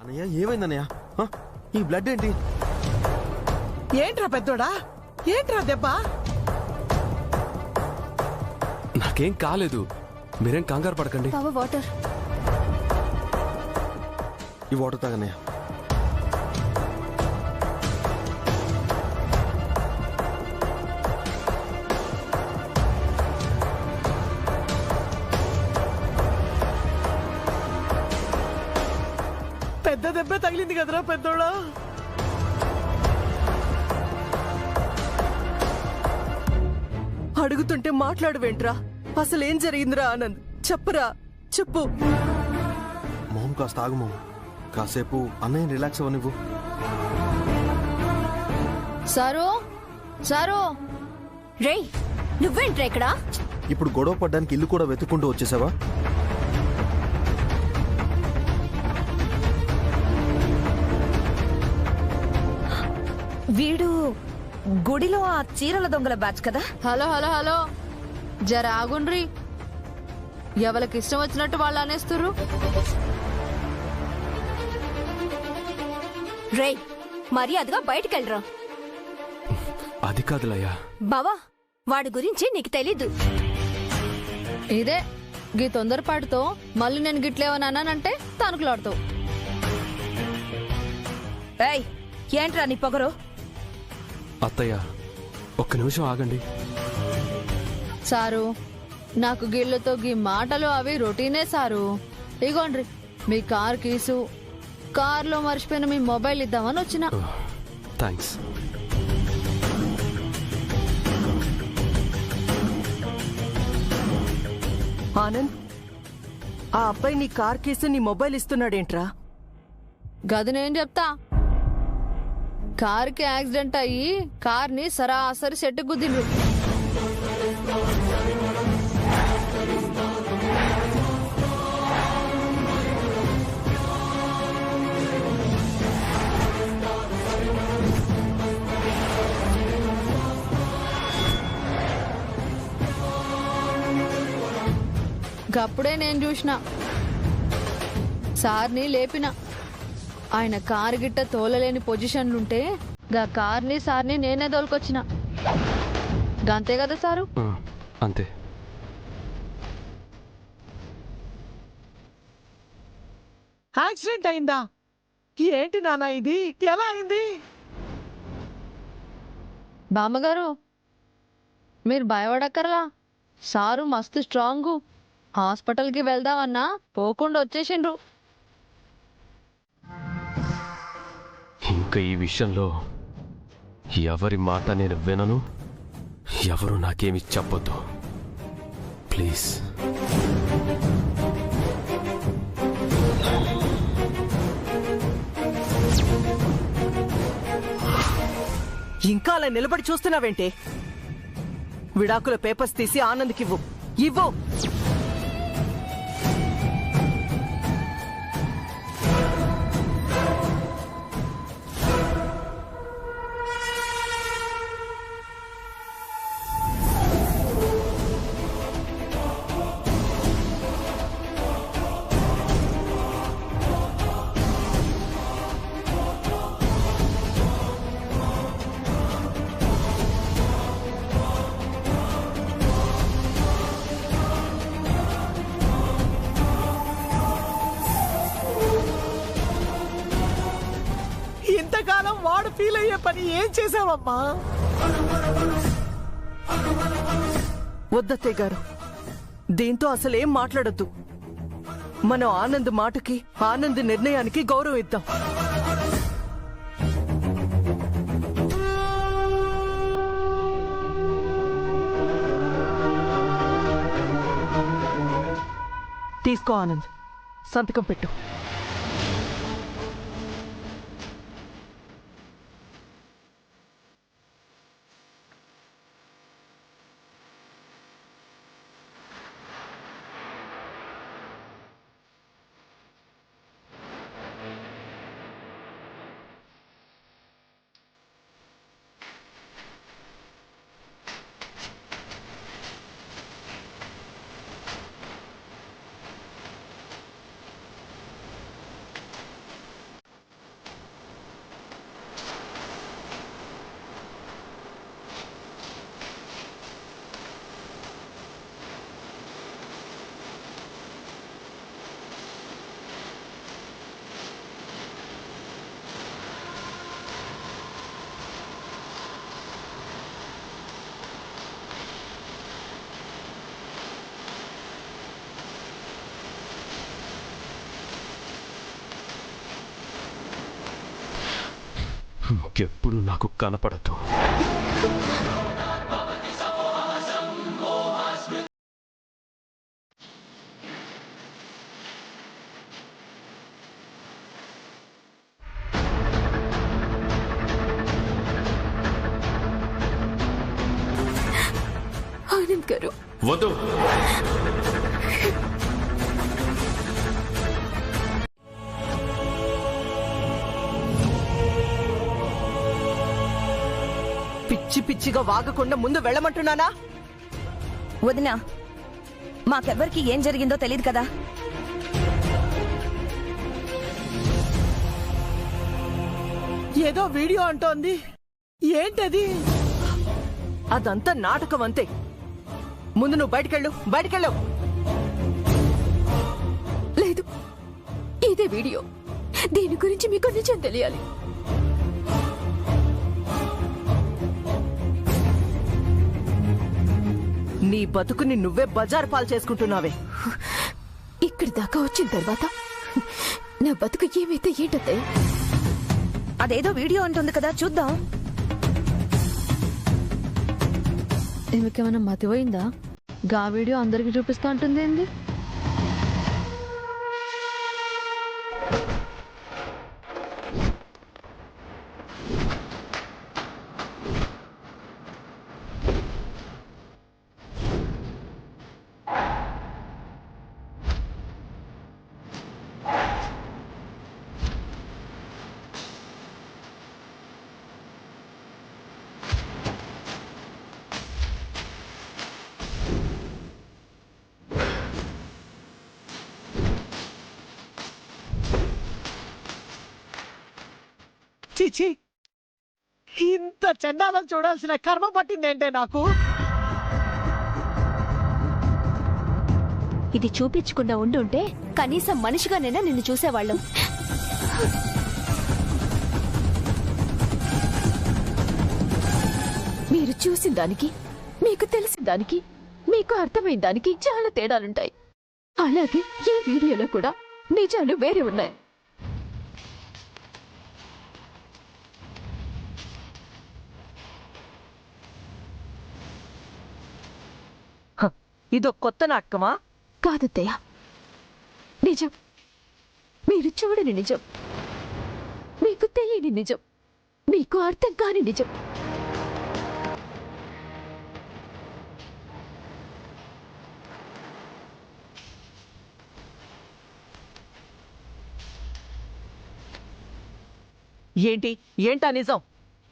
అన్నయ్య ఏమైందన్నయ్య? ఈ బ్లడ్ ఏంటి? ఏంట్రా పెద్దోడా, ఏంట్రా దెబ్బ? నాకేం కాలేదు, మీరేం కంగారు పడకండి. వాటర్. ఈ వాటర్ తాగన్నయ్య. పెద్ద దెబ్బ తగిలింది కదరా పెద్దోడా. అడుగుతుంటే మాట్లాడువేంట్రా? అసలేం జరిగిందిరా ఆనంద్? చెప్పరా, చెప్పు. మొహం కాస్త ఆగు మొహం. కాసేపు అన్నయ్య రిలాక్స్ అవ్వనివ్వు. Sir, sir. రేయ్, నువ్వేంట్రా ఇక్కడ? ఇప్పుడు గొడవ పడ్డానికి ఇల్లు కూడా వెతుక్కుంటూ వచ్చేసావా? వీడు గుడిలో ఆ చీరల దొంగల బ్యాచ్ కదా? హలో హలో హలో, జర ఆగుండ్రి. ఎవరికి ఇష్టం వచ్చినట్టు వాళ్ళు అనేస్తురు. రేయ్, మర్యాదగా బయటికెళ్ళరా. అది కాదులయ్యా. బావా, వాడి గురించి నీకు తెలీదు. ఇదే గీ తొందరపాటుతో మళ్ళీ నేను గిట్లేవనానంటే తణుకులాడుతావు. ఏయ్, ఏంట్రా నీ పొగరు? అత్తయ్య, ఒక్క నిమిషం ఆగండి. సారు, నాకు గిళ్ళతో గీ మాటలు అవి రొటీనే సారు. ఇగోండ్రి మీ కార్ కీసు, కార్లో మర్చిపోయిన మీ మొబైల్ ఇద్దామని వచ్చిన. థ్యాంక్స్. ఆనంద్, ఆ అబ్బాయి నీ కార్ కేసు నీ మొబైల్ ఇస్తున్నాడేంట్రా? గది నేను చెప్తా. కార్కి యాక్సిడెంట్ అయ్యి కార్ని సరాసరి సెట్టు గుద్దిండ్రు. గప్పుడే నేను చూసిన, సార్ని లేపిన. ఆయన కారు గిట్ట తోలలేని పొజిషన్లుంటే గా కార్ని సార్ని నేనే తోలుకొచ్చిన. గంతే కదా సారు? అంతే. యాక్సిడెంట్ అయిందా? ఏంటి నాన్న ఇది? ఎలా అయింది? బామ్మగారు, మీరు భయపడక్కర్లా. సారు మస్తు స్ట్రాంగు. హాస్పిటల్కి వెళ్దామన్నా పోకుండా వచ్చేసిండ్రు. ఇంకా ఈ విషయంలో ఎవరి మాట నేను వినను. ఎవరు నాకేమి చెప్పొద్దు ప్లీజ్. ఇంకా అలా నిలబడి చూస్తున్నావేంటే? విడాకుల పేపర్స్ తీసి ఆనంద్కివ్వు. ఇవ్వు. ఇంతకాలం వాడు ఫీల్ అయ్యే పని ఏం చేశావమ్మా? వద్దత్తయ్య గారు, దీంతో అసలేం మాట్లాడొద్దు. మనం ఆనంద్ మాటకి, ఆనంద్ నిర్ణయానికి గౌరవం ఇద్దాం. తీసుకో ఆనంద్, సంతకం పెట్టు. ఇంకెప్పుడు నాకు కనపడదు. ఆనంద్ గారు వద్దు. పిచ్చి పిచ్చిగా వాగకుండా ముందు వెళ్ళమంటున్నానా? వదినా, మాకెవ్వరికి ఏం జరిగిందో తెలియదు కదా. ఏదో వీడియో అంటోంది. ఏంటది? అదంతా నాటకం అంతే. ముందు నువ్వు బయటికెళ్ళు. లేదు, ఇదే వీడియో. దీని గురించి మీకు నిజం తెలియాలి. నీ బతుకుని నువ్వే బజారు పాలు చేసుకుంటున్నావే. ఇక్కడి దాకా వచ్చిన తర్వాత నా బతుకు ఏమైతే ఏంటతే? అదేదో వీడియో అంటుంది కదా, చూద్దాం. ఈమెకేమైనా మతిపోయిందా? గా వీడియో అందరికి చూపిస్తా ఉంటుంది ఏంది? చీచి, ఇంత చండాలం చూడాల్సిన కర్మ పట్టిందేంటే నాకు. ఇది చూపించకుండా ఉండుంటే కనీసం మనిషిగానైనా నిన్ను చూసేవాళ్ళం. మీరు చూసిన దానికి, మీకు తెలిసిన దానికి, మీకు అర్థమైన దానికి చాలా తేడాలుంటాయి. అలాగే ఈ వీడియోలో కూడా నిజాలు వేరే ఉన్నాయి. ఇదో కొత్త నాటకమా? కాదత్తయ్య, నిజం. మీరు చూడని నిజం, మీకు తెలియని నిజం, మీకు అర్థం కాని నిజం. ఏంటా నిజం?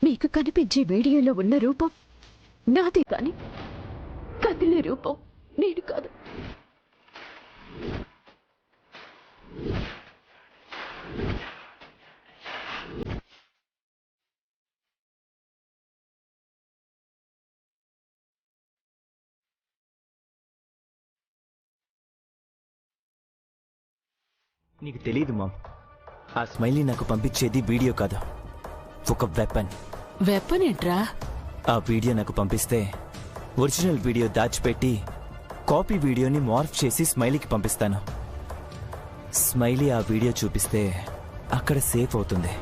మీకు కనిపించే వీడియోలో ఉన్న రూపం నాదే కాని కదిలే రూపం నేను కాదు. నీకు తెలీదు మామ్, ఆ స్మైలీ నాకు పంపించేది వీడియో కాదు, ఒక వెపన్. వెపన్ ఏంట్రా? ఆ వీడియో నాకు పంపిస్తే ఒరిజినల్ వీడియో దాచిపెట్టి కాపీ వీడియోని మార్ఫ్ చేసి స్మైలీకి పంపిస్తాను. స్మైలీ ఆ వీడియో చూపిస్తే అక్కడ సేఫ్ అవుతుంది.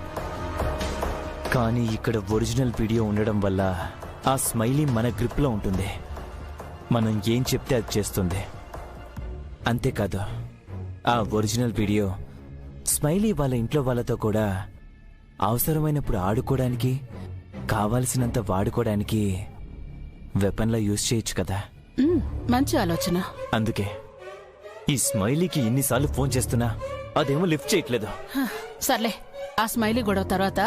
కానీ ఇక్కడ ఒరిజినల్ వీడియో ఉండడం వల్ల ఆ స్మైలీ మన గ్రిప్లో ఉంటుంది. మనం ఏం చెప్తే అది చేస్తుంది. అంతేకాదు, ఆ ఒరిజినల్ వీడియో స్మైలీ వాళ్ళ ఇంట్లో వాళ్ళతో కూడా అవసరమైనప్పుడు ఆడుకోవడానికి, కావాల్సినంత వాడుకోవడానికి వెపన్లా యూజ్ చేయొచ్చు కదా. మంచి ఆలోచన. అందుకే ఈ స్మైలీకి ఇన్నిసార్లు ఫోన్ చేస్తున్నా అదేమో లిఫ్ట్ చేయట్లేదు. సర్లే, ఆ స్మైలీ గొడవ తర్వాత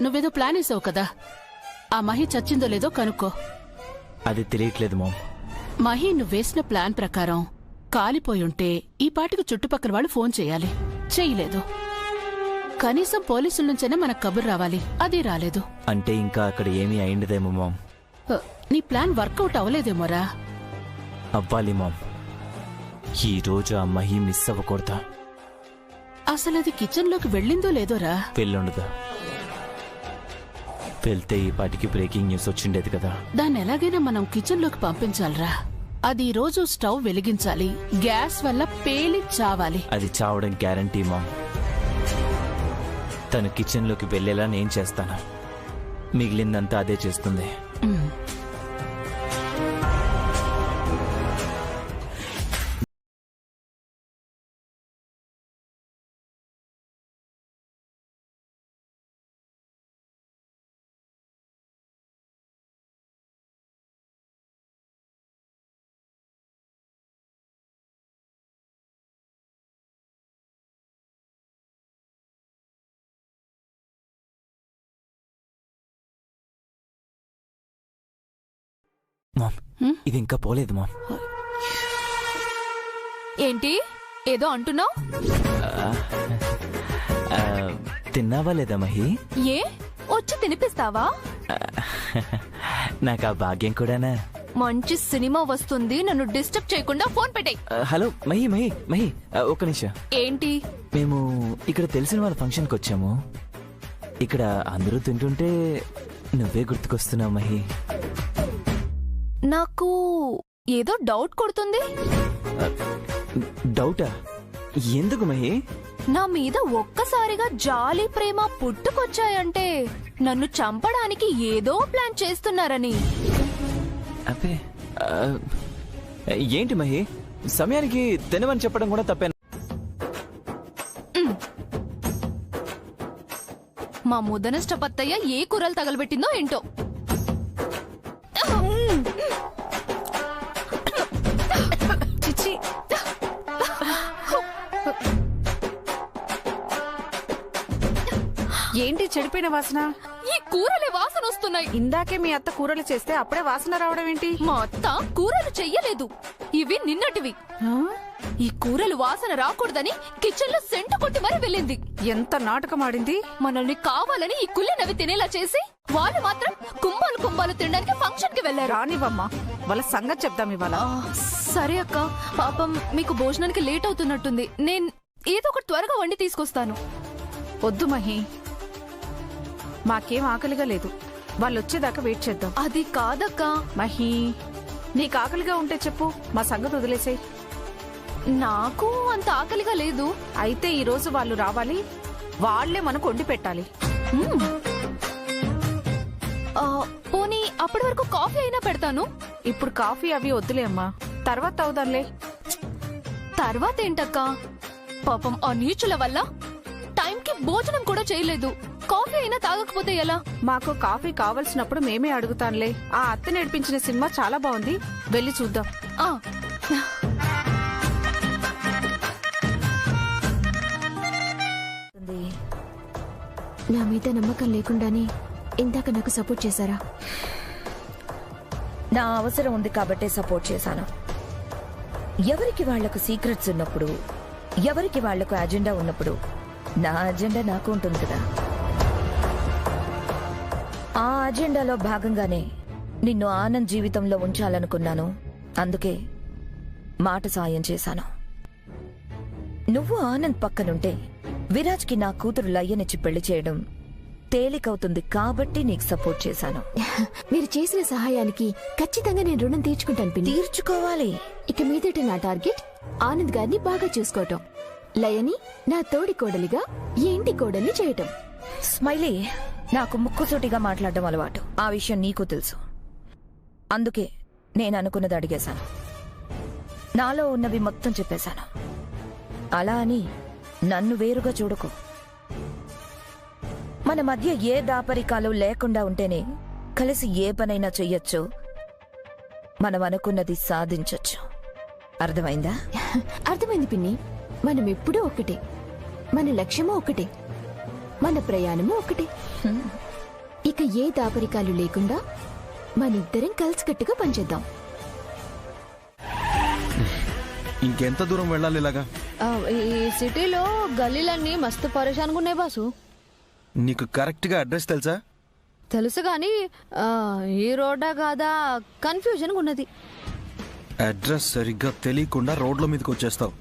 నువ్వేదో ప్లాన్ వేసావు కదా, ఆ మహి చచ్చిందో లేదో కనుక్కో. అది తెలియట్లేదు మామ్. మహి నువ్వేసిన ప్లాన్ ప్రకారం కాలిపోయుంటే ఈ పాటికి చుట్టుపక్కల వాళ్ళు ఫోన్ చేయాలి. చేయలేదు. కనీసం పోలీసుల నుంచైనా మనకు కబురు రావాలి. అది రాలేదు. అంటే ఇంకా అక్కడ ఏమీ అయిండదేమో మామ్. నీ ప్లాన్ వర్కౌట్ అవ్వలేదేమోరా. అవ్వాలి మామ్. ఈ రోజు ఆ మహి మిస్ అవ్వకూడదా. అసలు అది కిచెన్ లోకి వెళ్ళిందో లేదోరా. వెళ్ళుండదు. వెళ్తే ఈ పాటికి బ్రేకింగ్ న్యూస్ వచ్చిండేది కదా. దాన్ని ఎలాగైనా మనం కిచెన్ లోకి పంపించాలరా. అది ఈ రోజు స్టవ్ వెలిగించాలి. గ్యాస్ వల్ల పేలి చావాలి. అది చావడం గ్యారంటీ మామ్. తను కిచెన్లోకి వెళ్ళేలా నేను చేస్తాను, మిగిలిందంతా అదే చేస్తుంది. మామ్, ఇది ఇంకా పోలేదు మామ్. ఏంటి ఏదో అంటున్నావు? తిన్నావా లేదా మహి? ఏ వచ్చి తినిపిస్తావా? నాకు ఆ భాగ్యం కూడానా? మంచి సినిమా వస్తుంది, నన్ను డిస్టర్బ్ చేయకుండా ఫోన్ పెట్టేయ్. హలో మహి మహి మహి, ఒక్క నిమిషం. ఏంటి? మేము ఇక్కడ తెలిసిన వాళ్ళ ఫంక్షన్కి వచ్చాము. ఇక్కడ అందరూ తింటుంటే నువ్వే గుర్తుకొస్తున్నావు మహి. నాకు ఏదో డౌట్ కొడుతుంది. డౌటా? ఎందుకు మహి? నా మీద ఒక్కసారిగా జాలి ప్రేమ పుట్టుకొచ్చాయంటే నన్ను చంపడానికి ఏదో ప్లాన్ చేస్తున్నారని. అబ్బే, ఏంటి మహి, సమయానికి తినమని చెప్పడం కూడా తప్పేనా? మా ముదనష్టపత్తయ్య ఏ కూరలు తగలబెట్టిందో ఏంటో. చిచ్చి, ఏంటి చెడిపోయిన వాసన? ఈ కూరలే వాసన వస్తున్నాయి. ఇందాకే మీ అత్త కూరలు చేస్తే అప్పుడే వాసన రావడం ఏంటి? మా అత్త కూరలు చెయ్యలేదు, ఇవి నిన్నటివి. ఈ కూరలు వాసన రాకూడదని కిచెన్ లో సెంటు కొట్టి మరీ వెళ్ళింది. ఎంత నాటకం ఆడింది! మనల్ని కావాలని ఈ కుళ్ళినవి తినేలా చేసి వాళ్ళు మాత్రం కుంభాలు కుంభాలు తినడానికి ఫంక్షన్ కి వెళ్లారు. రానివమ్మా, వాళ్ళ సంగతి చెప్దాం ఇవాళ. సరే అక్క, పాపం మీకు భోజనానికి లేట్ అవుతున్నట్టుంది. నేను ఏదో ఒకటి త్వరగా వండి తీసుకొస్తాను. వద్దు మహి, మాకేం ఆకలిగా లేదు. వాళ్ళు వచ్చేదాకా వెయిట్ చేద్దాం. అది కాదక్క. మహి, నీకు ఆకలిగా ఉంటే చెప్పు, మా సంగతి వదిలేసాయి. నాకు అంత ఆకలిగా లేదు. అయితే ఈ రోజు వాళ్ళు రావాలి, వాళ్లే మనకు వండి పెట్టాలి. పోనీ అప్పటి వరకు కాఫీ అయినా పెడతాను. ఇప్పుడు కాఫీ అవి వద్దులే అమ్మా, తర్వాత అవుదాంలే. తర్వాత ఏంటక్క? పాపం ఆ నీచుల వల్ల టైంకి భోజనం కూడా చేయలేదు. కాఫీ అయినా తాగకపోతే ఎలా? మాకు కాఫీ కావలసినప్పుడు మేమే అడుగుతానులే. ఆ అత్త నడిపించిన సినిమా చాలా బాగుంది, వెళ్ళి చూద్దాం. నా మీద నమ్మకం లేకుండానే ఇందాక నాకు సపోర్ట్ చేశారా? నా అవసరం ఉంది కాబట్టే సపోర్ట్ చేశాను. ఎవరికి వాళ్లకు సీక్రెట్స్ ఉన్నప్పుడు, ఎవరికి వాళ్లకు అజెండా ఉన్నప్పుడు నా అజెండా నాకు ఉంటుంది కదా. ఆ అజెండాలో భాగంగానే నిన్ను ఆనంద్ జీవితంలో ఉంచాలనుకున్నాను. అందుకే మాట సాయం చేశాను. నువ్వు ఆనంద్ పక్కనుంటే విరాజ్కి నా కూతురు లయ్యనిచ్చి పెళ్లి చేయడం తేలికవుతుంది కాబట్టి నీకు సపోర్ట్ చేశాను. మీరు చేసిన సహాయానికి ఖచ్చితంగా నేను రుణం తీర్చుకుంటాను పిన్ని. తీర్చుకోవాలి. ఇక మీదట నా టార్గెట్ ఆనంద్ గారిని బాగా చూసుకోవటం, లయని నా తోడి కోడలిగా ఈ ఇంటి కోడల్ని చేయటం. స్మైలీ, నాకు ముక్కుసూటిగా మాట్లాడడం అలవాటు. ఆ విషయం నీకు తెలుసు. అందుకే నేను అనుకున్నది అడిగేశాను. నాలో ఉన్నవి మొత్తం చెప్పేశాను. అలా అని నన్ను వేరుగా చూడకు. మన మధ్య ఏ దాపరికాలు లేకుండా ఉంటేనే కలిసి ఏ పనైనా చెయ్యొచ్చు, మనం అనుకున్నది సాధించొచ్చు. అర్థమైందా? అర్థమైంది పిన్ని. మనం ఎప్పుడూ ఒక్కటే, మన లక్ష్యమూ ఒకటే, మన ప్రయాణము ఒకటే. ఇక ఏ దాపరికాలు లేకుండా మనిద్దరం కలిసికట్టుగా పనిచేద్దాం. ఇంకెంత దూరం వెళ్ళాలి ఇలాగా? ఈ సిటీలో గల్లీలన్నీ మస్తు పరేషాన్గా ఉన్నాయి బాసు. నీకు కరెక్ట్ గా అడ్రస్ తెలుసా? తెలుసు గాని ఈ రోడ్డా కాదా కన్ఫ్యూజన్ ఉన్నది. అడ్రస్ సరిగ్గా తెలియకుండా రోడ్ల మీదకి వచ్చేస్తావు.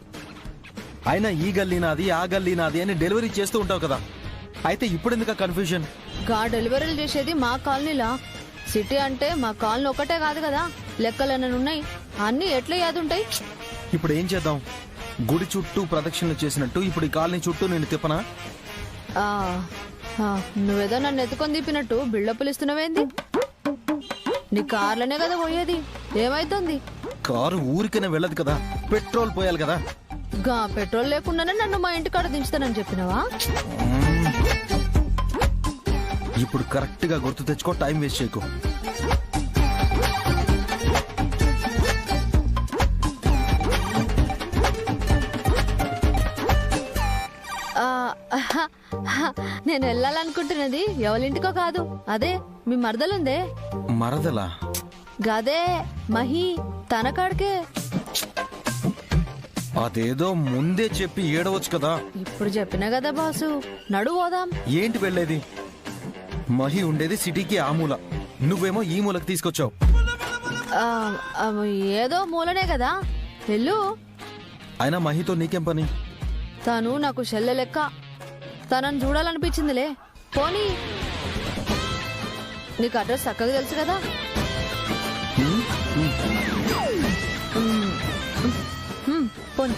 అయినా ఈ గల్లీ నాది, ఆ గల్లీ నాది అని డెలివరీ చేస్తూ ఉంటావు కదా. అయితే ఇప్పుడు ఎందుకు కన్ఫ్యూజన్? గా డెలివరీలు చేసేది మా కాలనీలా. సిటీ అంటే మా కాలనీ ఒకటే కాదు కదా, లెక్కలన్నీ ఉన్నాయి. అన్ని ఎట్లా యాదుంటాయి? ఇప్పుడు ఏం చేద్దాం? గుడి చుట్టూ ప్రదక్షిణలు చేసినట్టు ఇప్పుడు ఈ కాలనీ చుట్టూ నేను తిప్పనా? ఆ, ఆ, నువ్వేదో నన్ను ఎత్తుకొని తిప్పినట్టు బిల్డప్పులు ఇస్తున్నావేంది? నీ కార్లోనే కదా పోయేది, ఏమైతుంది? కారు ఊరికనే వెళ్ళదు కదా, పెట్రోల్ పోయాలి కదా. గా పెట్రోల్ లేకుండానే నన్ను మా ఇంటికాడ దించుతానని చెప్పినావా? ఇప్పుడు కరెక్ట్ గా గుర్తు తెచ్చుకో, టైం వేస్ట్ చేయకు. నేను వెళ్ళాలనుకుంటున్నది ఎవరింటికో కాదు, అదే మీ మరదలుందే. మరదలా? గదే మహి, తన కాడికే. అదేదో ముందే చెప్పి ఏడవచ్చు కదా. ఇప్పుడు చెప్పినా కదా బాసు, నడు పోదాం. ఏంటి వెళ్ళేది? మహి ఉండేది సిటీకి ఆ మూల, నువ్వేమో ఈ మూలకు తీసుకొచ్చావు. ఆ, ఆ, ఏదో మూలనే కదా, వెళ్ళు. అయినా మహితో నీకేం పని? తను నాకు చెల్లె లెక్క, తనని చూడాలనిపించిందిలే. పోనీ, నీకు అడ్రస్ చక్కగా తెలుసు కదా. పోనీ.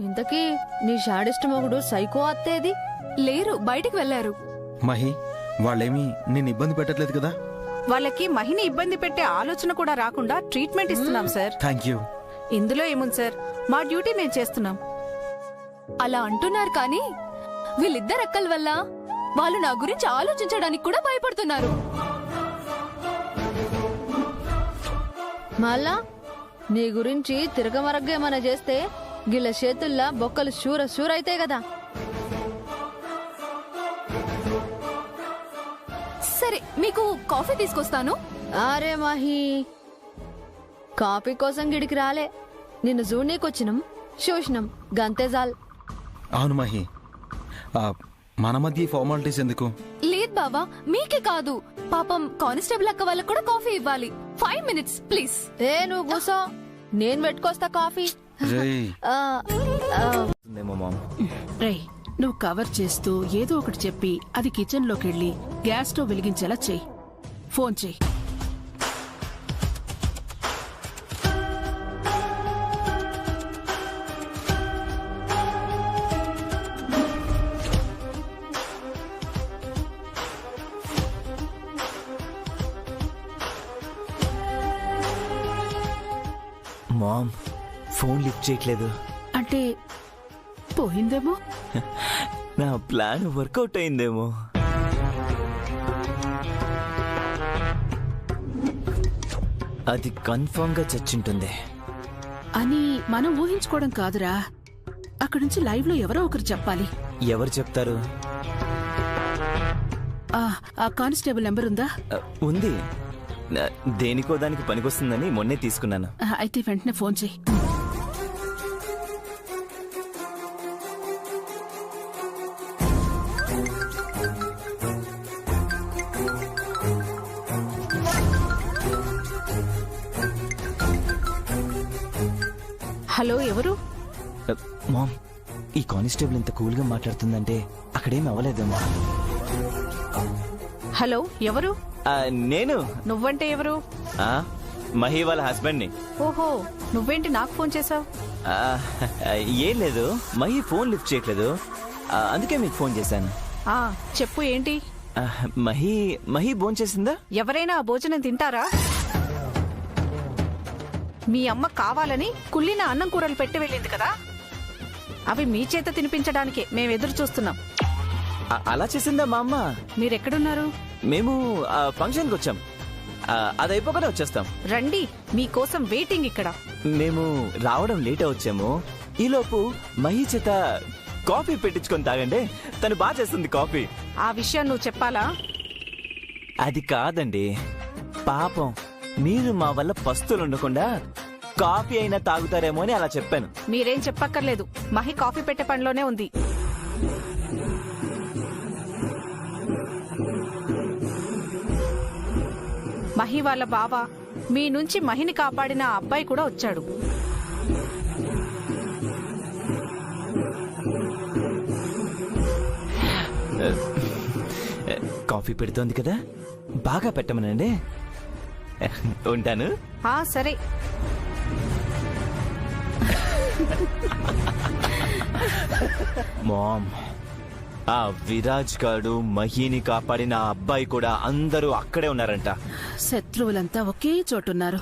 ఇంతకీ నీ షాడిస్ట్ మొగుడు సైకో అత్తేది? లేరు, బయటికి వెళ్లారు. మహి, వాళ్ళేమీ నిన్ను ఇబ్బంది పెట్టట్లేదు కదా? వాళ్ళకి మహిని ఇబ్బంది పెట్టే ఆలోచన కూడా రాకుండా ట్రీట్మెంట్ ఇస్తున్నాం సార్. Thank you. ఇందులో ఏముంది సార్, మా డ్యూటీ మేము చేస్తున్నాం. అలా అంటున్నారు కానీ వీళ్ళిద్దరు అక్కల వల్ల వాళ్ళు నా గురించి ఆలోచించడానికి కూడా భయపడుతున్నారు. మళ్ళా నీ గురించి తిరగమరగ్గా ఏమైనా చేస్తే గిళ్ళ చేతుల్లా బొక్కలు షూర అయితే కదా. సరే, మీకు కాఫీ తీసుకొస్తాను. అరే మహి, కాఫీ కోసం గిడికి రాలే, నిన్ను జూడనీకొచ్చినాం, చూసినాం, గంతేజాల్. అవును మహి, మన మధ్య ఫార్మాలిటీస్ ఎందుకు? లేదు బావా, మీకే కాదు, పాపం కానిస్టేబుల్ అక్క వాళ్ళకు కూడా కాఫీ ఇవ్వాలి. 5 minutes ప్లీజ్. ఏ నువ్వు కూసో, నేను పెట్టుకొస్తా కాఫీ. రేయ్. రేయ్, నువ్వు కవర్ చేస్తూ ఏదో ఒకటి చెప్పి అది కిచెన్ లోకి వెళ్ళి గ్యాస్ స్టవ్ వెలిగించేలా చెయ్యి. ఫోన్ చెయ్యి. మామ్, ఫోన్ లిఫ్ట్ చేయట్లేదు. అంటే పోయిందేమో. నా ప్లాన్ వర్కౌట్ అయిందేమో. అది కన్ఫర్మ్ గా చచ్చింటుంది అని మనం ఊహించుకోవడం కాదురా, అక్కడి నుంచి లైవ్ లో ఎవరో ఒకరు చెప్పాలి. ఎవరు చెప్తారు? ఆ కానిస్టేబుల్ నెంబర్ ఉందా? ఉంది, దేనికో దానికి పనికొస్తుందని మొన్నే తీసుకున్నాను. అయితే వెంటనే ఫోన్ చెయ్యి. హలో, ఎవరు? మామ్, ఈ కానిస్టేబుల్ ఇంత కూల్ గా మాట్లాడుతుందంటే అక్కడేం అవ్వలేదేమో. హలో, ఎవరు? నేను. నువ్వంటే ఎవరు? మహి వాళ్ళ హస్బెండ్ ని. ఓహో, నువ్వేంటి నాకు ఫోన్ చేసావు? ఏం లేదు, మహి ఫోన్ లిఫ్ట్ చేయట్లేదు, అందుకే మీకు ఫోన్ చేశాను. చెప్పు, ఏంటి? మహి భోంచేసిందా? ఎవరైనా భోజనం తింటారా? మీ అమ్మ కావాలని కుళ్ళిన అన్నం కూరలు పెట్టి వెళ్ళింది కదా, అవి మీ చేత తినిపించడానికే మేము ఎదురు చూస్తున్నాం. అలా చేసిందా మా అమ్మ? మీరెక్కడున్నారు? మేము ఫంక్షన్కి వచ్చాం, అది అయిపోగానే వచ్చేస్తాం. రండి, మీకోసం వెయిటింగ్ ఇక్కడ. మేము రావడం లేట్ వచ్చాము, ఈలోపు మహి చేత కాఫీ పెట్టించుకొని తాగండి, తను బాగా చేస్తుంది కాఫీ. ఆ విషయం నువ్వు చెప్పాలా? అది కాదండి, పాపం మీరు మా వల్ల పస్తులు ఉండకుండా కాఫీ అయినా తాగుతారేమో అని అలా చెప్పాను. మీరేం చెప్పక్కర్లేదు, మహి కాఫీ పెట్టే పనిలోనే ఉంది. మహి వాళ్ళ బావ మీ నుంచి మహిని కాపాడిన ఆ అబ్బాయి కూడా వచ్చాడు. కాఫీ పెడుతోంది కదా, బాగా పెట్టమనండి. ఉంటాను. సరే. మామ్, ఆ విరాజ్ గాడు మహీని కాపాడిన ఆ అబ్బాయి కూడా అందరూ అక్కడే ఉన్నారంట. శత్రువులంతా ఒకే చోటున్నారు.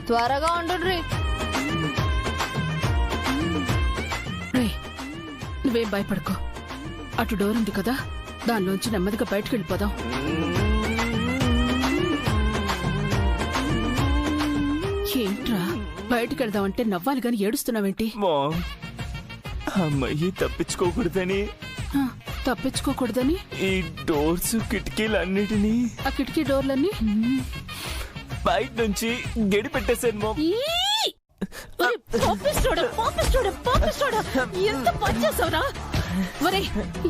త్వరగా ఉండుర్రి. నువ్వేం భయపడుకో. అటు డోర్ ఉంది కదా, దానిలోంచి నెమ్మదిగా బయటకు వెళ్ళిపోదాం. ఏంట్రా బయటకు వెళ్దామంటే నవ్వాలి గాని ఏడుస్తున్నావేంటి? మామ్, ఆ మహి తప్పించుకోకూడదని తప్పించుకోకూడదని ఈ డోర్స్ కిటికీలన్నిటినీ, ఆ కిటికీ డోర్లన్నీ బయట నుంచి గడి పెట్టేశాను మామ్. ఎంత పనిచేసావురా? ఒరే,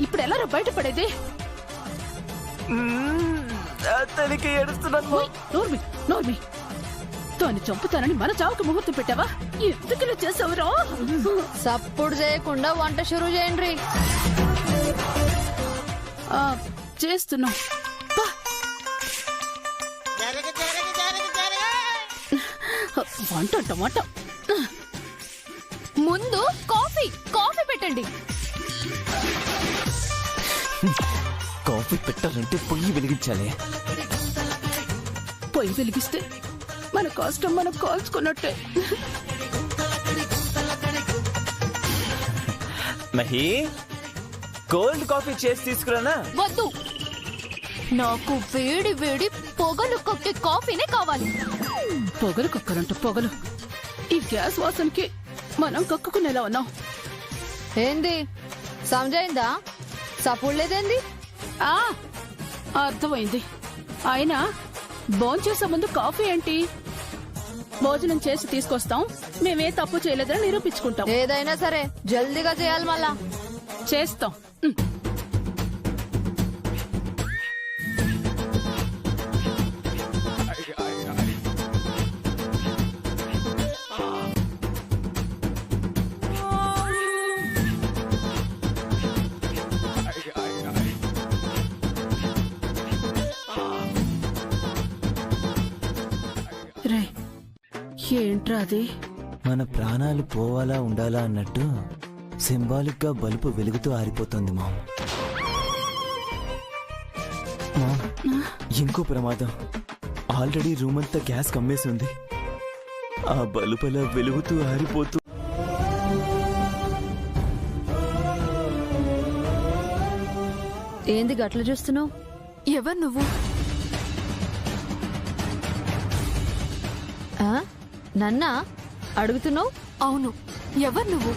ఇప్పుడు ఎలా బయటపడేది? అతనికి ఏడుస్తున్నాను. నోర్మి తోని చంపుతానని మన చావుకు ముహూర్తం పెట్టావా? ఎందుకు ఇలా చేసావురా? సప్పుడు చేయకుండా వంట షురూ చేయండి. చేస్తున్నాం. వంట వంట ముందు కాఫీ కాఫీ పెట్టండి. కాఫీ పెట్టాలంటే పొయ్యి వెలిగించాలి. పొయ్యి వెలిగిస్తే మన కష్టం మనం కాల్చుకున్నట్టే. మహి, కోల్డ్ కాఫీ చేసి తీసుకురానా? వద్దు, నాకు వేడి వేడి పొగలు కక్కే కాఫీనే కావాలి. పొగలు కక్కరంట పొగలు. ఈ గ్యాస్ వాసనకి మనం కక్కుకునేలా ఉన్నాం. ఏంది సమజైందా? సపోర్ట్ లేదేంది? అర్థమైంది. అయినా భోంచేసే ముందు కాఫీ ఏంటి? భోజనం చేసి తీసుకొస్తాం, మేమే తప్పు చేయలేదని నిరూపించుకుంటాం. ఏదైనా సరే జల్దీగా చేయాలి. మళ్ళా చేస్తాం. ఏంట్రా అది? మన ప్రాణాలు పోవాలా ఉండాలా అన్నట్టు సింబాలిక్ గా బల్బు వెలుగుతూ ఆరిపోతుంది మామ్. ఇంకో ప్రమాదం. ఆల్రెడీ రూమ్ అంతా గ్యాస్ కమ్మేసి ఉంది. ఆ బల్బులా వెలుగుతూ ఆరిపోతూ ఏంది గట్ల చూస్తున్నావు? ఎవరు నువ్వు? నన్నా అడుగుతున్నావు? అవును, ఎవరు నువ్వు?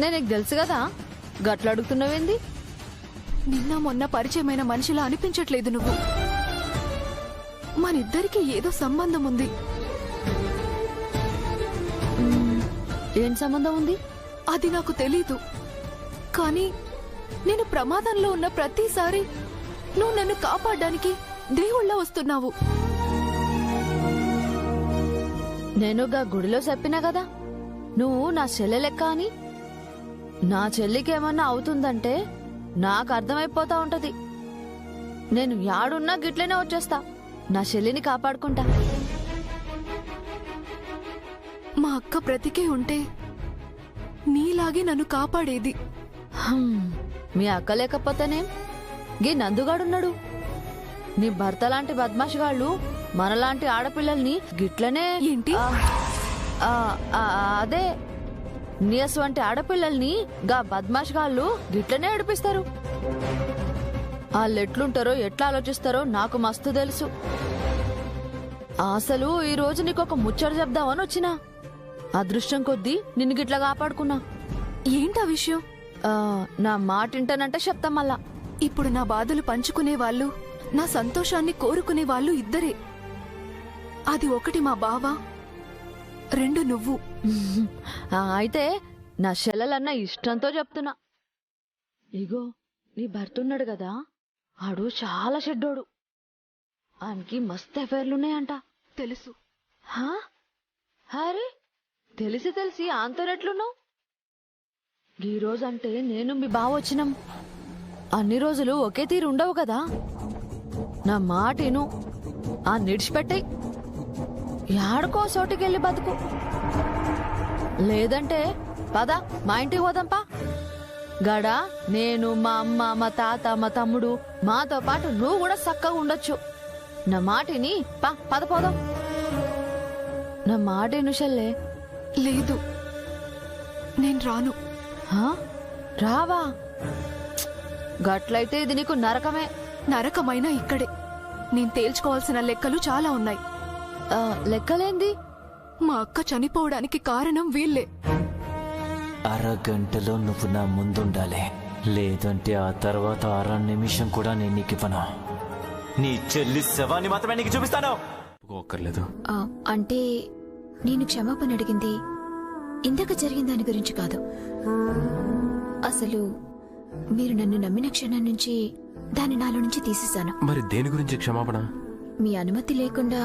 నేను నీకు తెలుసు కదా, గట్ల అడుగుతున్నావేంది? నిన్న మొన్న పరిచయమైన మనిషిలా అనిపించట్లేదు నువ్వు. మనిద్దరికి ఏదో సంబంధం ఉంది. ఏం సంబంధం ఉంది? అది నాకు తెలీదు, కానీ నేను ప్రమాదంలో ఉన్న ప్రతిసారి నువ్వు నన్ను కాపాడడానికి దేవుళ్ళ వస్తున్నావు. నేనుగా గుడిలో చెప్పినా కదా, నువ్వు నా చెల్లె లెక్క అని. నా చెల్లికి ఏమన్నా అవుతుందంటే నాకు అర్థమైపోతా ఉంటది. నేను యాడున్నా గిట్లనే వచ్చేస్తా, నా చెల్లిని కాపాడుకుంటా. మా అక్క బ్రతికే ఉంటే నీలాగే నన్ను కాపాడేది. మీ అక్క లేకపోతేనేం? గీ నందుగాడున్నాడు. నీ భర్త లాంటి బద్మాషిగాళ్ళు మనలాంటి ఆడపిల్లల్ని గిట్లనే ఏంటి? అదే నీయస్ వంటి ఆడపిల్లల్ని గా బద్మాషిగాళ్ళు గిట్లనే ఏడిపిస్తారు. వాళ్ళెట్లుంటారో ఎట్లా ఆలోచిస్తారో నాకు మస్తు తెలుసు. అసలు ఈ రోజు నీకొక ముచ్చట చెప్దామని వచ్చినా. అదృష్టం కొద్దీ నిన్ను గిట్లా కాపాడుకున్నా. ఏంటా విషయం? నా మాట వింటానంటే చెప్తా మళ్ళా. ఇప్పుడు నా బాధలు పంచుకునే వాళ్ళు, నా సంతోషాన్ని కోరుకునే వాళ్ళు ఇద్దరే. అది ఒకటి మా బావ, రెండు నువ్వు. అయితే నా చెల్లెలన్న ఇష్టంతో చెప్తున్నా. ఇగో నీ భర్త ఉన్నాడు కదా, ఆడు చాలా చెడ్డోడు. ఆయనకి మస్తు అఫైర్లున్నాయంట. తెలుసు. అరే తెలిసి తెలిసి ఆంతోనెట్లున్నావు? ఈ రోజంటే నేను మీ బావ వచ్చినాం. అన్ని రోజులు ఒకే తీరు ఉండవు కదా. నా మాటను ఆ నిడిచిపెట్టాయి యాడుకో చోటికెళ్ళి బతుకు. లేదంటే పద మా ఇంటికి పోదాంపా. గడ నేను, మా అమ్మ, మా తాత, మా తమ్ముడు, మాతో పాటు నువ్వు కూడా చక్కగా ఉండొచ్చు. నా మాటిని పద పోదాం. నా మాటిను షల్లే. లేదు, నేను రాను. రావా? గట్లయితే ఇది నీకు నరకమే. నరకమైనా ఇక్కడే. నేను తేల్చుకోవాల్సిన లెక్కలు చాలా ఉన్నాయి. లెక్కలేంది? మా అక్క చనిపోవడానికి కారణం వీళ్ళే. అరగంటలో నువ్వు నా ముందుండాలి, లేదంటే ఆ తర్వాత 6 నిమిషం కూడా నేను నీకు ఇవ్వను. నీ చెల్లి శవాన్ని మాత్రమే నీకు చూపిస్తాను. ఒక్కర్లేదు. అంటే నేను క్షమాపణ అడిగింది ఇందాక జరిగిన దాని గురించి కాదు. అసలు మీరు నన్ను నమ్మిన క్షణం నుంచి దాన్ని నాలో నుంచి తీసేశాను. మరి దేని గురించి క్షమాపణ? మీ అనుమతి లేకుండా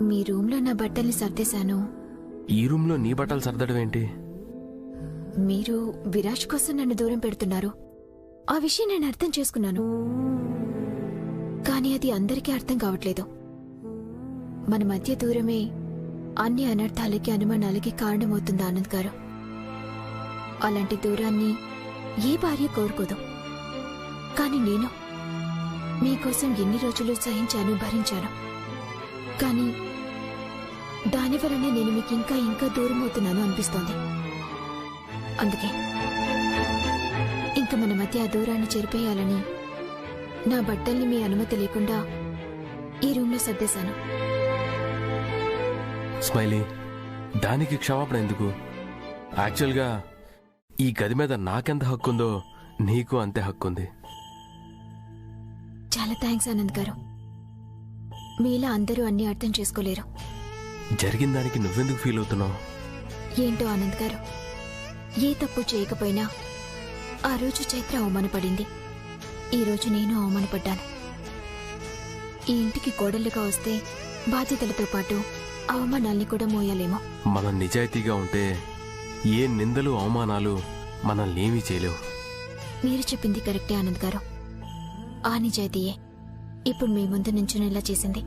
మీ రూమ్లో నా బట్టల్ని సర్దేశాను. ఈ రూమ్ లో నీ బట్టలు సర్దడం ఏంటి? మీరు విరాజ్ కోసం నన్ను దూరం పెడుతున్నారు. ఆ విషయం నేను అర్థం చేసుకున్నాను, కానీ అది అందరికీ అర్థం కావట్లేదు. మన మధ్య దూరమే అన్ని అనర్థాలకి, అనుమానాలకి కారణమవుతుంది ఆనంద్ గారు. అలాంటి దూరాన్ని ఏ భార్య కోరుకోదు. కానీ నేను మీకోసం ఎన్ని రోజులు సహించాను, భరించాను. కానీ దానివల్లనే నేను మీకు ఇంకా ఇంకా దూరం అవుతున్నాను అనిపిస్తోంది. అందుకే ఇంక మన మధ్య ఆ దూరాన్ని చెరిపేయాలని నా బట్టల్ని మీ అనుమతి లేకుండా ఈ రూమ్లో సర్దేశాను. స్మైలీ, దానికి క్షమాపణ ఎందుకు? యాక్చువల్గా ఈ గది మీద నాకెంత హక్కుందో నీకు అంతే హక్కుంది. చాలా థ్యాంక్స్ ఆనంద్ గారు. మీలా అందరూ అన్ని అర్థం చేసుకోలేరు. జరిగిన దానికి నువ్వెందుకు ఫీల్ అవుతున్నావు? ఏంటో ఆనంద్ గారు, ఏ తప్పు చేయకపోయినా ఆ రోజు చైత్ర అవమానపడింది. ఈ రోజు నేను అవమానపడ్డాను. ఈ ఇంటికి కోడళ్ళుగా వస్తే బాధ్యతలతో పాటు అవమానాల్ని కూడా మోయాలేమో. మనం నిజాయితీగా ఉంటే ఏ నిందలు, అవమానాలు మనల్ని ఏమీ చేయలేవు. మీరు చెప్పింది కరెక్టే ఆనంద్ గారు. ఆ నిజాయితీయే ఇప్పుడు మీ ముందు నుంచునేలా చేసింది.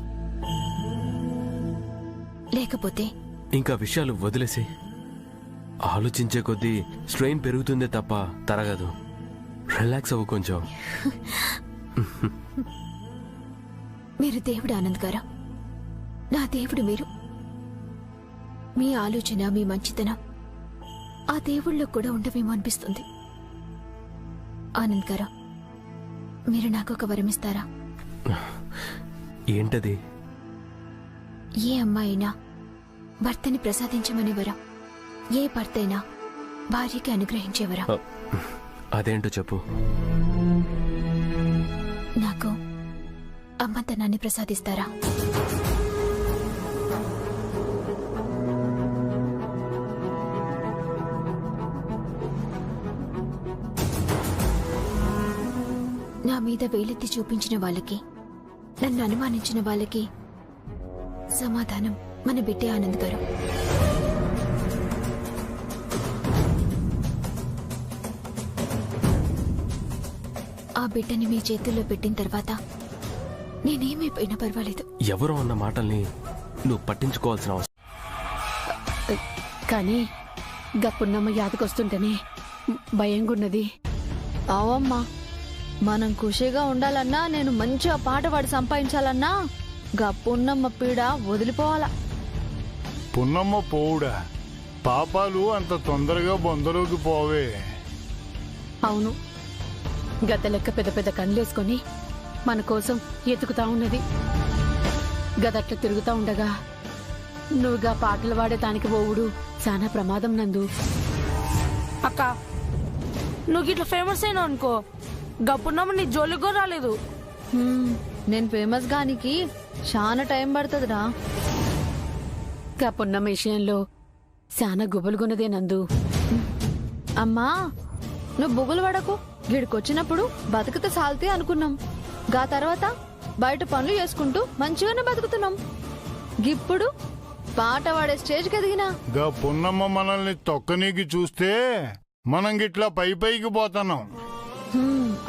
లేకపోతే ఇంకా విషయాలు వదిలేసి ఆలోచించే కొద్దీ స్ట్రెయిన్ పెరుగుతుందే తప్ప తరగదు. రిలాక్స్ అవ్వు కొంచెం. మీరు దేవుడు ఆనంద్ గారు. నా దేవుడు మీరు. మీ ఆలోచన, మీ మంచితనం ఆ దేవుళ్ళలో కూడా ఉండవేమో అనిపిస్తుంది. ఆనంద్ గారు, మీరు నాకు ఒక వరం ఇస్తారా? ఏంటది? ఏ అమ్మాయినా భర్తని ప్రసాదించమనే వరం, ఏ భర్త అయినా భార్యకి అనుగ్రహించే వరం. అదేంటో చెప్పు. నాకు అమ్మతనాన్ని ప్రసాదిస్తారా? నా మీద వేలెత్తి చూపించిన వాళ్ళకి, నన్ను అనుమానించిన వాళ్ళకి సమాధానం మన బిడ్డే ఆనంద్ గారు. ఆ బిడ్డని మీ చేతుల్లో పెట్టిన తర్వాత నేనేమైపోయినా పర్వాలేదు. ఎవరో అన్న మాటల్ని నువ్వు పట్టించుకోవాల్సిన అవసరం. కానీ గప్పున్నమ్మ యాదకొస్తుంటేనే భయంగున్నది. అవమ్మా, మనం ఖుషిగా ఉండాలన్నా, నేను మంచిగా పాట పాడి సంపాదించాలన్నా గప్పున్నమ్మ పీడ వదిలిపోవాలా. పున్నమ్మ పోవుడా? పాపాలు అంత తొందరగా బొందలోకి పోవే. అవును, గత లెక్క పెద్ద పెద్ద కళ్ళేసుకొని మన కోసం ఎతుకుతా ఉన్నది. గదట్ల తిరుగుతా ఉండగా నువ్వుగా పాటలు పాడే దానికి పోవుడు చాలా ప్రమాదం నందు. అక్క, నువ్వు ఇట్లా ఫేమస్ అయినా అనుకో, గప్పున్నమ్మ నీ జోలికి కూడా రాలేదు. నేను ఫేమస్ గానికి చాలా టైం పడుతుందిరా. గప్పున్నమ్మ విషయంలో చాలా గుబులుగున్నదే నందు. అమ్మా, నువ్వు బుగులు పడకు. గిడికొచ్చినప్పుడు బతుకుతే సాల్తే అనుకున్నాం. గా తర్వాత బయట పనులు చేసుకుంటూ మంచిగానే బతుకుతున్నాం. గిప్పుడు పాట పాడే స్టేజ్కి ఎదిగినా. గా పున్నమ్మ మనల్ని తొక్కనీకి చూస్తే మనం గిట్లా పైకి పోతున్నాం.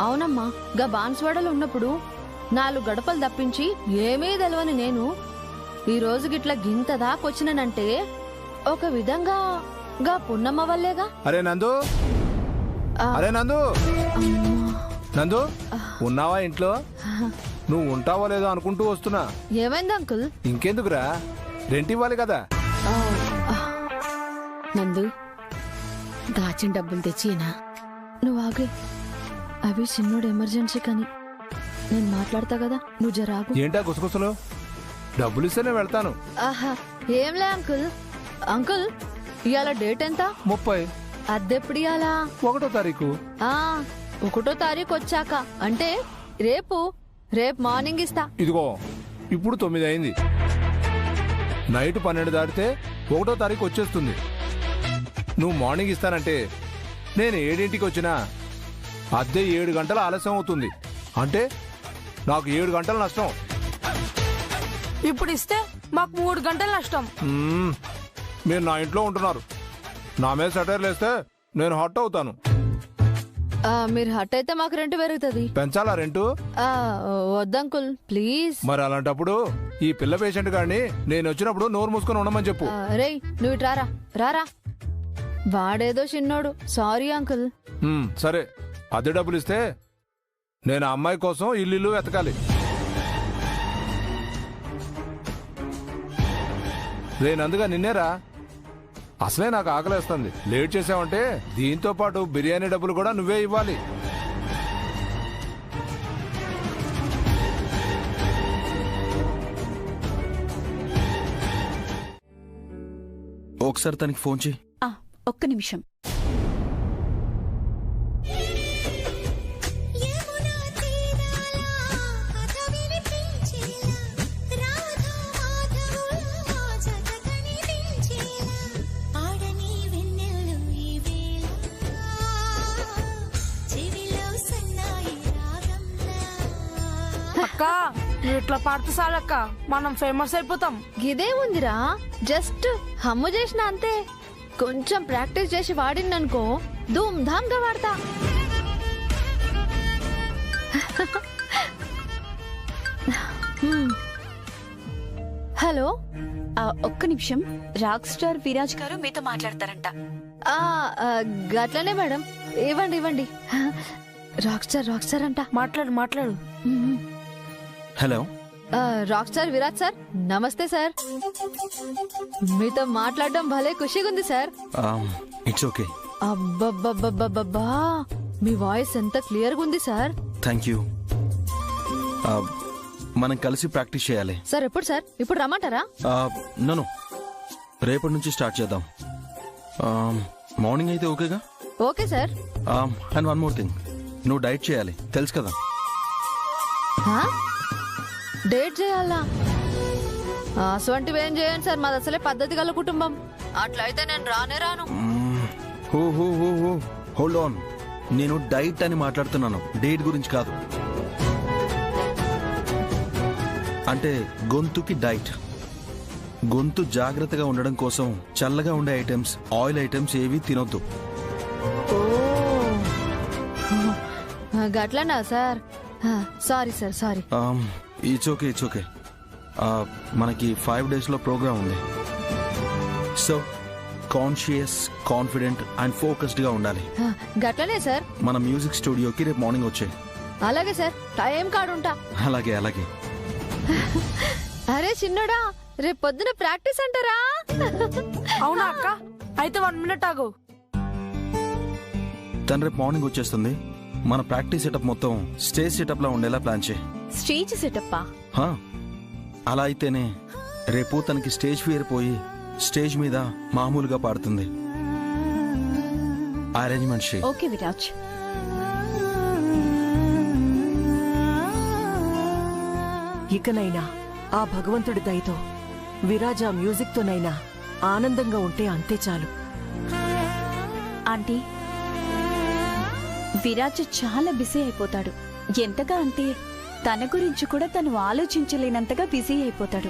అవునమ్మా, గా బాన్స్వాడలో ఉన్నప్పుడు 4 గడపలు తప్పించి ఏమీ తెలవని నేను ఈ రోజు గిట్లా గింత దాకొచ్చినానంటే ఒక విధంగా గా పున్నమ్మ వల్లేగా. అరే నందు, అరే నందు, నందు ఉన్నావా ఇంట్లో? నువ్వు ఉంటావో లేదో అనుకుంటూ వస్తున్నా. ఏమైంది అంకుల్? ఇంకెందుకురా, రెంట్ ఇవ్వాలి కదా. నందు, దాచిన డబ్బులు తెచ్చినా. నువ్వు ఆగే, అవి చిన్నోడు ఎమర్జెన్సీ కానీ నేను మాట్లాడతా కదా, నువ్వు జరాగు. ఏంటా గుసగుసలు? డబ్బులు ఇస్తే నేను వెళ్తాను. ఆహా, ఏంలే అంకుల్. అంకుల్, ఇవాళ డేట్ ఎంత? 30. అద్దెప్పుడు ఇవాళ? 1వ తారీఖు. 1వ తారీఖు వచ్చాక అంటే రేపు మార్నింగ్ ఇస్తా. ఇదిగో ఇప్పుడు 9 అయింది. నైట్ 12 దాటితే 1వ తారీఖు వచ్చేస్తుంది. నువ్వు మార్నింగ్ ఇస్తానంటే నేను 7ంటికి వచ్చినా అద్దె 7 గంటల ఆలస్యం అవుతుంది. అంటే నాకు 7 గంటల నష్టం. ఇప్పుడు ఇస్తే మాకు 3 గంటల నష్టం. మీరు నా ఇంట్లో ఉంటున్నారు, నా మీద సెటైర్లు వేస్తే నేను హట్ అవుతాను. మీరు హట్ అయితే మాకు రెంట్ పెరుగుతుంది. పెంచాలా రెంటు? వద్దంకుల్ ప్లీజ్. మరి అలాంటప్పుడు ఈ పిల్ల పేషెంట్ గారిని నేను వచ్చినప్పుడు నోరు మూసుకొని ఉండమని చెప్పు. రేయ్, నువ్వు ఇటు రారా. వాడేదో చిన్నోడు, సారీ అంకుల్. సరే, అద్దె డబ్బులు ఇస్తే నేను ఆ అమ్మాయి కోసం ఇల్లు వెతకాలి. రేనందుగా నిన్నేరా, అసలే నాకు ఆకలేస్తుంది. లేట్ చేసావంటే దీంతో పాటు బిర్యానీ డబ్బులు కూడా నువ్వే ఇవ్వాలి. ఒకసారి తనకి ఫోన్ చేయి. ఒక్క నిమిషం. అక్క, నువ్వు ఇట్లా పాడితే చాలక్క, మనం ఫేమస్ అయిపోతాం. ఇదే ఉందిరా, జస్ట్ హమ్ము చేసిన అంతే. కొంచెం ప్రాక్టీస్ చేసి వాడిందనుకో ధూమ్ ధామ్ గా వాడతా. హలో, ఒక్క నిమిషం. రాక్ స్టార్ విరాజ్ గారు మీతో మాట్లాడతారంట. గట్లనే మేడం, ఇవ్వండి. రాక్ స్టార్ అంట. మాట్లాడు. Hello, rock star Viraj sir, నమస్తే సార్. మీతో మాట్లాడడం భలే ఖుషిగా ఉంది సార్. It's okay. అబ్బబ్బబ్బబ్బబ్బా, మీ వాయిస్ ఎంత క్లియర్ గా ఉంది సార్. Thank you. మనం కలిసి ప్రాక్టీస్ చేయాలి. సార్ ఎప్పుడు సార్? ఇప్పుడు రమ్మంటారా? నో, రేపటి నుంచి స్టార్ట్ చేద్దాం. మార్నింగ్ అయితే ఓకేగా? Okay sir. And one more thing, నువ్వు డైట్ చేయాలి, తెలుసు కదా. డేట్ చేయాలా? అటువంటివి ఏం చేయండి సార్, మాది అసలే పద్ధతి గల కుటుంబం. అట్లయితే నేను రాను. హోల్డ్ ఆన్, నేను డైట్ అని మాట్లాడుతున్నాను, డేట్ గురించి కాదు. అంటే గొంతుకి డైట్. గొంతు జాగ్రత్తగా ఉండడం కోసం చల్లగా ఉండే ఐటమ్స్, ఆయిల్ ఐటమ్స్ ఏవి తినొద్దు. గట్లనా sir? Sorry sir, sorry. It's okay. మనకి 5 days లో ప్రోగ్రామ్ ఉంది. So conscious, confident and focused గా ఉండాలి. గట్లనే సార్. మన మ్యూజిక్ స్టూడియోకి రేపు మార్నింగ్ వచ్చే. అలాగే సార్, టైం కాడుంటా. అలాగే. అరే చిన్నోడా, రేపు పొద్దున ప్రాక్టీస్ అంటారా? అవునా అక్క? అయితే 1 minute ఆగు. తను రేపు మార్నింగ్ వచ్చేస్తుంది. మన ప్రాక్టీస్ సెటప్ మొత్తం స్టేజ్ సెటప్ లా ఉండేలా ప్లాన్ చేయి. స్టేజ్ సెటప్పా? అలా అయితేనే రేపు తనకి స్టేజ్ ఫియర్ పోయి స్టేజ్ మీద మామూలుగా పాడుతుంది. అరేంజ్మెంట్ చేయి. ఓకే విరాజ్. ఇకనైనా ఆ భగవంతుడి దయతో విరాజ్ ఆ మ్యూజిక్ తోనైనా ఆనందంగా ఉంటే అంతే చాలు. ఆంటీ, విరాజ్ చాలా బిజీ అయిపోతాడు. ఎంతగా అంటే తన గురించి కూడా తను ఆలోచించలేనంతగా బిజీ అయిపోతాడు.